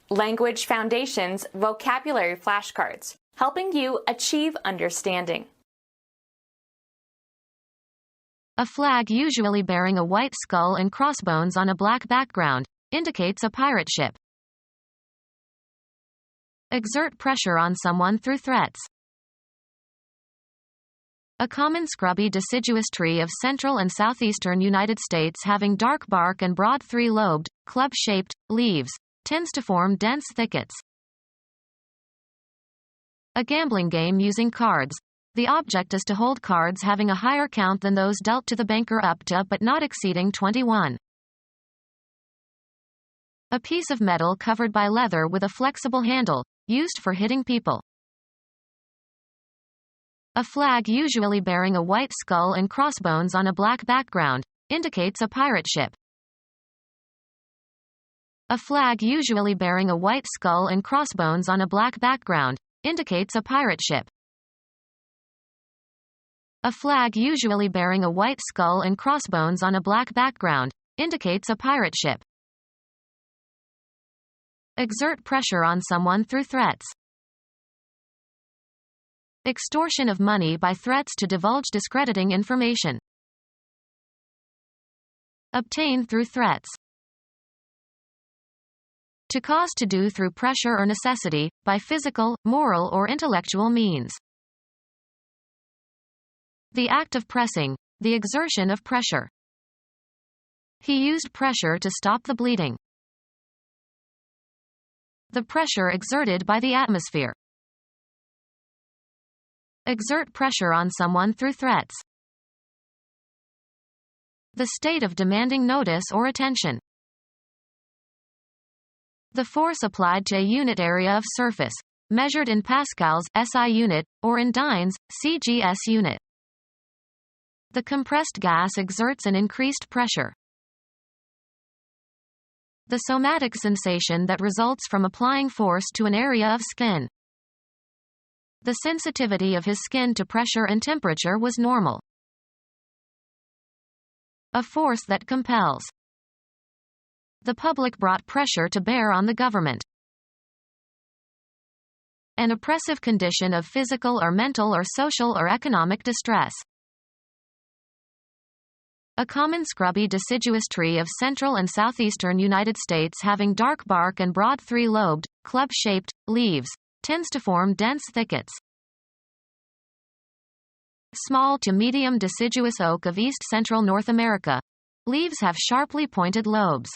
Language Foundations Vocabulary Flashcards, helping you achieve understanding. A flag usually bearing a white skull and crossbones on a black background indicates a pirate ship. Exert pressure on someone through threats. A common scrubby deciduous tree of central and southeastern United States having dark bark and broad three-lobed, club-shaped, leaves, tends to form dense thickets. A gambling game using cards. The object is to hold cards having a higher count than those dealt to the banker up to but not exceeding 21. A piece of metal covered by leather with a flexible handle, used for hitting people. A flag usually bearing a white skull and crossbones on a black background indicates a pirate ship. A flag usually bearing a white skull and crossbones on a black background indicates a pirate ship. A flag usually bearing a white skull and crossbones on a black background indicates a pirate ship. Exert pressure on someone through threats. Extortion of money by threats to divulge discrediting information. Obtain through threats. To cause to do through pressure or necessity, by physical, moral or intellectual means. The act of pressing, the exertion of pressure. He used pressure to stop the bleeding. The pressure exerted by the atmosphere. Exert pressure on someone through threats. The state of demanding notice or attention. The force applied to a unit area of surface, measured in pascals, SI unit, or in dynes, CGS unit. The compressed gas exerts an increased pressure. The somatic sensation that results from applying force to an area of skin. The sensitivity of his skin to pressure and temperature was normal. A force that compels. The public brought pressure to bear on the government. An oppressive condition of physical or mental or social or economic distress. A common scrubby deciduous tree of central and southeastern United States having dark bark and broad three-lobed, club-shaped, leaves, tends to form dense thickets. Small to medium deciduous oak of east-central North America. Leaves have sharply pointed lobes.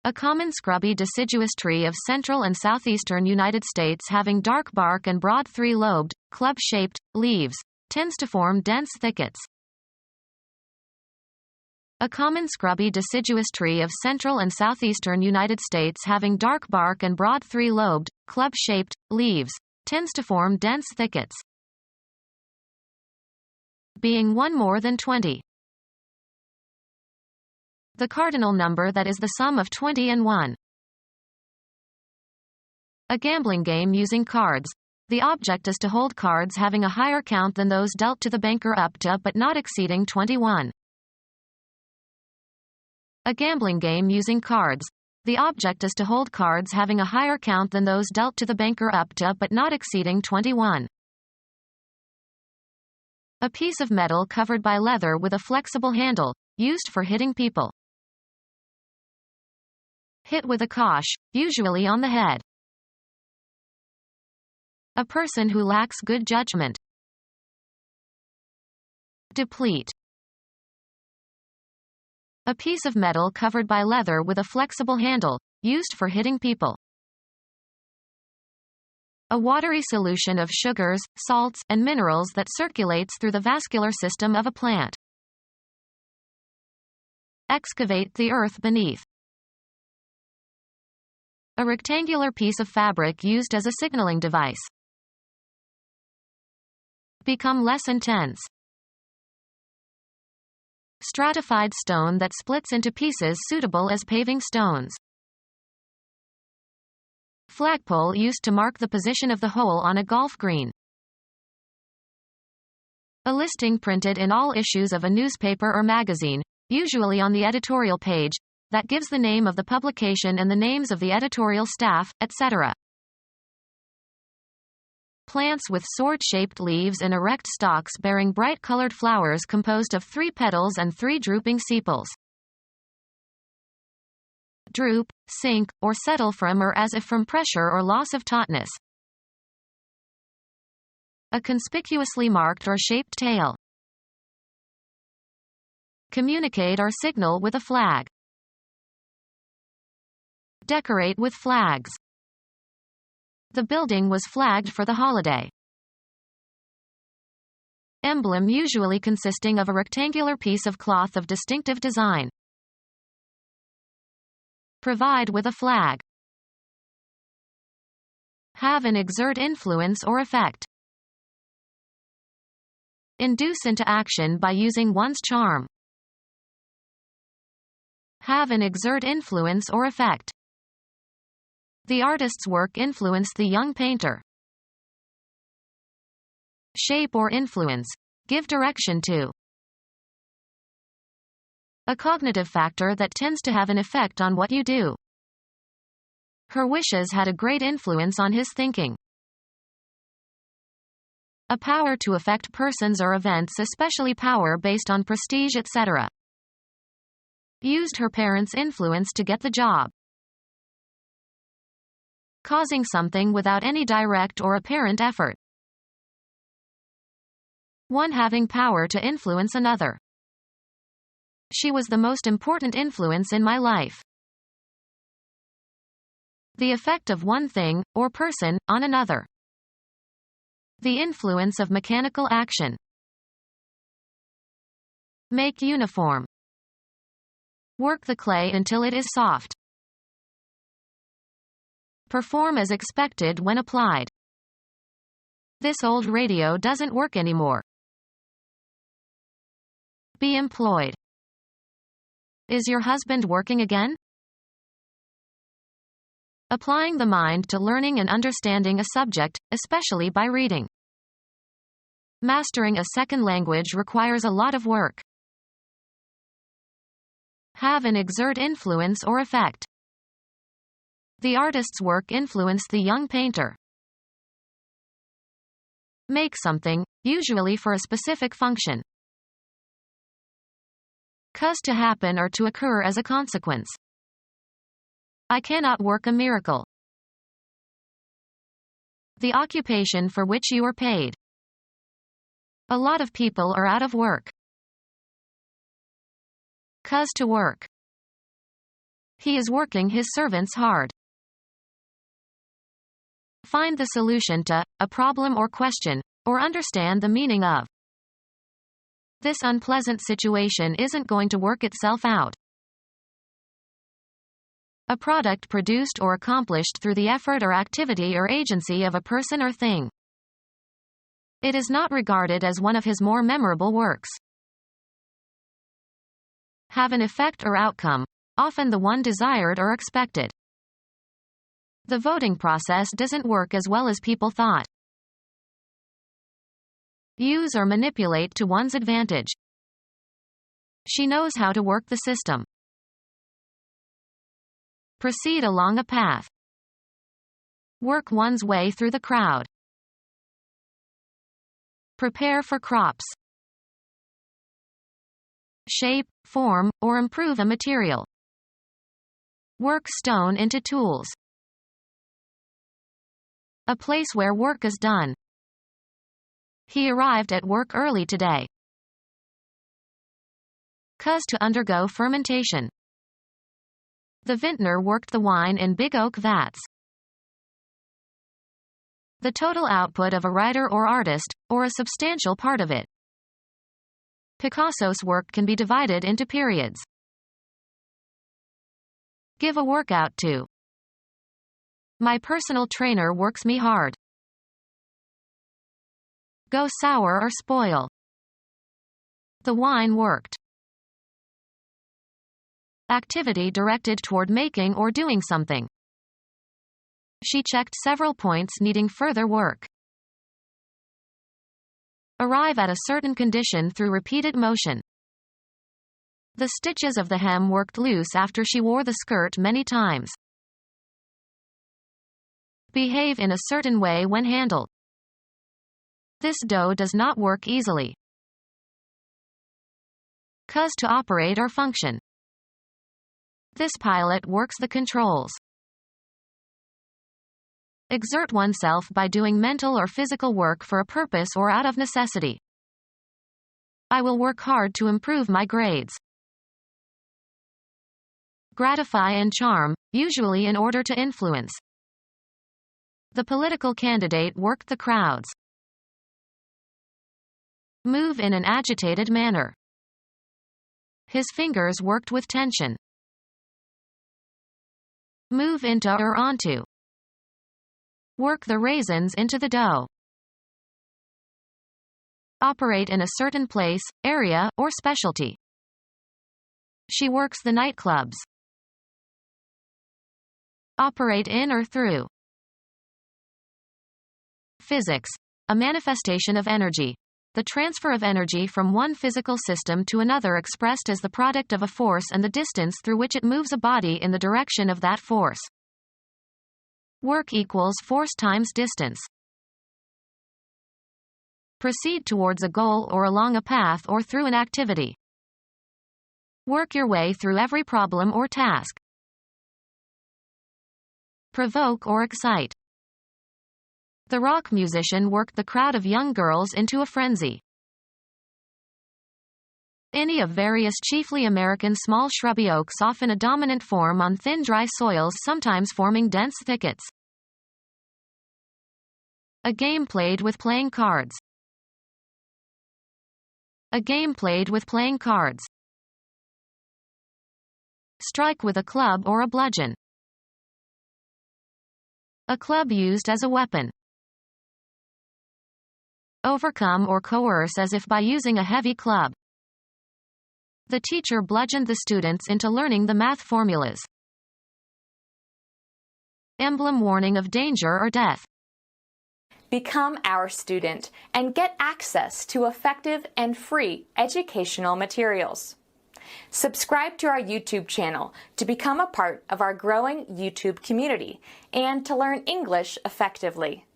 A common scrubby deciduous tree of central and southeastern United States having dark bark and broad three-lobed, club-shaped, leaves, tends to form dense thickets. A common scrubby deciduous tree of central and southeastern United States having dark bark and broad three-lobed, club-shaped, leaves, tends to form dense thickets. Being one more than 20. The cardinal number that is the sum of 20 and 1. A gambling game using cards. The object is to hold cards having a higher count than those dealt to the banker up to but not exceeding 21. A gambling game using cards. The object is to hold cards having a higher count than those dealt to the banker up to but not exceeding 21. A piece of metal covered by leather with a flexible handle, used for hitting people. Hit with a cosh, usually on the head. A person who lacks good judgment. Deplete. A piece of metal covered by leather with a flexible handle, used for hitting people. A watery solution of sugars, salts, and minerals that circulates through the vascular system of a plant. Excavate the earth beneath. A rectangular piece of fabric used as a signaling device. Become less intense. Stratified stone that splits into pieces suitable as paving stones. Flagpole used to mark the position of the hole on a golf green. A listing printed in all issues of a newspaper or magazine, usually on the editorial page, that gives the name of the publication and the names of the editorial staff, etc. Plants with sword-shaped leaves and erect stalks bearing bright-colored flowers composed of 3 petals and 3 drooping sepals. Droop, sink, or settle from or as if from pressure or loss of tautness. A conspicuously marked or shaped tail. Communicate or signal with a flag. Decorate with flags. The building was flagged for the holiday. Emblem usually consisting of a rectangular piece of cloth of distinctive design. Provide with a flag. Have and exert influence or effect. Induce into action by using one's charm. Have and exert influence or effect. The artist's work influenced the young painter. Shape or influence. Give direction to. A cognitive factor that tends to have an effect on what you do. Her wishes had a great influence on his thinking. A power to affect persons or events, especially power based on prestige, etc. Used her parents' influence to get the job. Causing something without any direct or apparent effort. One having power to influence another. She was the most important influence in my life. The effect of one thing, or person, on another. The influence of mechanical action. Make uniform. Work the clay until it is soft. Perform as expected when applied. This old radio doesn't work anymore. Be employed. Is your husband working again? Applying the mind to learning and understanding a subject, especially by reading. Mastering a second language requires a lot of work. Have and exert influence or effect. The artist's work influenced the young painter. Make something, usually for a specific function. Cause to happen or to occur as a consequence. I cannot work a miracle. The occupation for which you are paid. A lot of people are out of work. Cause to work. He is working his servants hard. Find the solution to a problem or question, or understand the meaning of. This unpleasant situation isn't going to work itself out. A product produced or accomplished through the effort or activity or agency of a person or thing. It is not regarded as one of his more memorable works. Have an effect or outcome, often the one desired or expected. The voting process doesn't work as well as people thought. Use or manipulate to one's advantage. She knows how to work the system. Proceed along a path. Work one's way through the crowd. Prepare for crops. Shape, form, or improve a material. Work stone into tools. A place where work is done. He arrived at work early today. Cause to undergo fermentation. The vintner worked the wine in big oak vats. The total output of a writer or artist, or a substantial part of it. Picasso's work can be divided into periods. Give a workout to. My personal trainer works me hard. Go sour or spoil. The wine worked. Activity directed toward making or doing something. She checked several points needing further work. Arrive at a certain condition through repeated motion. The stitches of the hem worked loose after she wore the skirt many times. Behave in a certain way when handled. This dough does not work easily. Cause to operate or function. This pilot works the controls. Exert oneself by doing mental or physical work for a purpose or out of necessity. I will work hard to improve my grades. Gratify and charm, usually in order to influence. The political candidate worked the crowds. Move in an agitated manner. His fingers worked with tension. Move into or onto. Work the raisins into the dough. Operate in a certain place, area, or specialty. She works the nightclubs. Operate in or through. Physics. A manifestation of energy. The transfer of energy from one physical system to another expressed as the product of a force and the distance through which it moves a body in the direction of that force. Work equals force times distance. Proceed towards a goal or along a path or through an activity. Work your way through every problem or task. Provoke or excite. The rock musician worked the crowd of young girls into a frenzy. Any of various chiefly American small shrubby oaks, often a dominant form on thin dry soils, sometimes forming dense thickets. A game played with playing cards. A game played with playing cards. Strike with a club or a bludgeon. A club used as a weapon. Overcome or coerce as if by using a heavy club. The teacher bludgeoned the students into learning the math formulas. Emblem warning of danger or death. Become our student and get access to effective and free educational materials. Subscribe to our YouTube channel to become a part of our growing YouTube community and to learn English effectively.